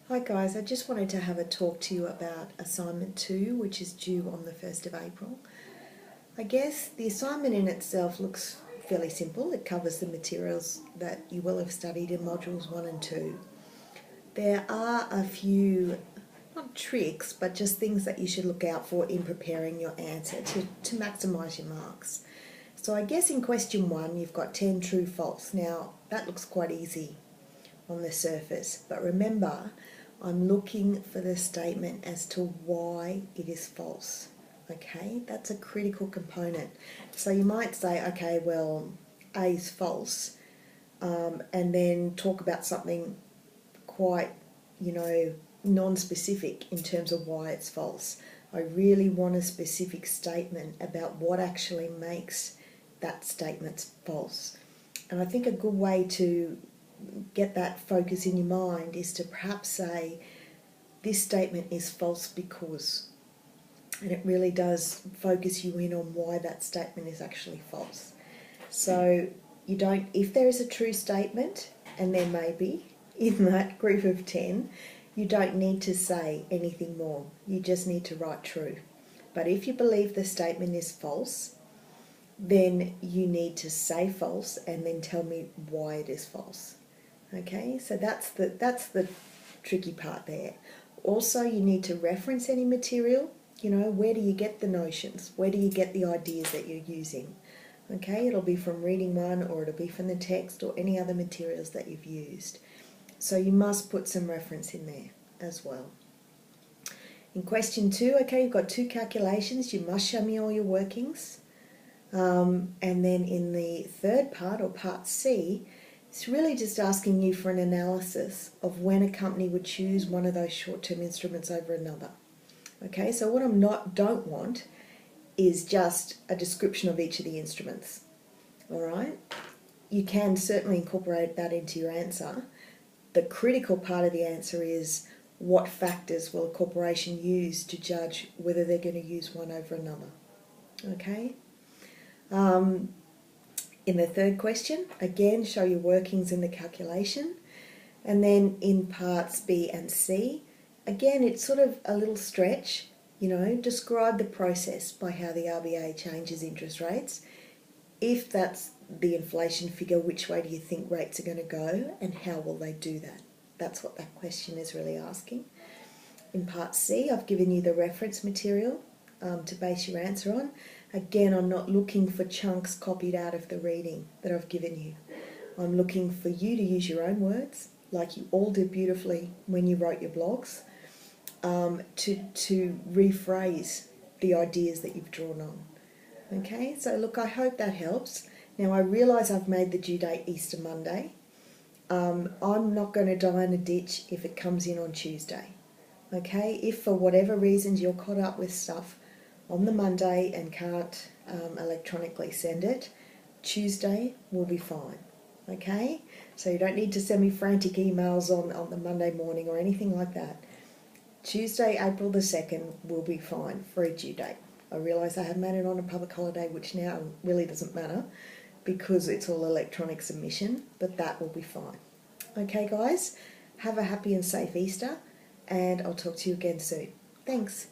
Hi guys, I just wanted to have a talk to you about assignment 2, which is due on the 1st of April. I guess the assignment in itself looks fairly simple. It covers the materials that you will have studied in modules 1 and 2. There are a few, not tricks, but just things that you should look out for in preparing your answer to maximise your marks. So I guess in question 1 you've got 10 true false. Now that looks quite easy on the surface, but remember I'm looking for the statement as to why it is false. Okay, that's a critical component. So you might say, okay, well, A is false, and then talk about something quite, non-specific in terms of why it's false. I really want a specific statement about what actually makes that statement false. And I think a good way to get that focus in your mind is to perhaps say, this statement is false because, and it really does focus you in on why that statement is actually false. So you don't, if there is a true statement, and there may be in that group of 10, you don't need to say anything more. You just need to write true. But if you believe the statement is false, then you need to say false and then tell me why it is false. Okay, so that's the tricky part there. Also, you need to reference any material. Where do you get the notions? Where do you get the ideas that you're using? Okay, it'll be from reading 1, or it'll be from the text or any other materials that you've used. So you must put some reference in there as well. In question 2, okay, you've got 2 calculations. You must show me all your workings. And then in the third part, or part C, it's really just asking you for an analysis of when a company would choose one of those short-term instruments over another. Okay, so what I don't want is just a description of each of the instruments. All right, you can certainly incorporate that into your answer. The critical part of the answer is what factors will a corporation use to judge whether they're going to use one over another. Okay. In the third question, again, show your workings in the calculation. And then in parts B and C, again, it's sort of a little stretch, describe the process by how the RBA changes interest rates. If that's the inflation figure, which way do you think rates are going to go and how will they do that? That's what that question is really asking. In part C, I've given you the reference material to base your answer on. Again, I'm not looking for chunks copied out of the reading that I've given you. I'm looking for you to use your own words, like you all did beautifully when you wrote your blogs, to rephrase the ideas that you've drawn on. Okay, so look, I hope that helps. Now, I realise I've made the due date Easter Monday. I'm not going to die in a ditch if it comes in on Tuesday. Okay, if for whatever reasons you're caught up with stuff on the Monday and can't electronically send it, Tuesday will be fine. Okay, so you don't need to send me frantic emails on the Monday morning or anything like that. Tuesday, April the 2nd will be fine for a due date. I realise I have made it on a public holiday, which now really doesn't matter because it's all electronic submission, but that will be fine. Okay guys, have a happy and safe Easter, and I'll talk to you again soon. Thanks.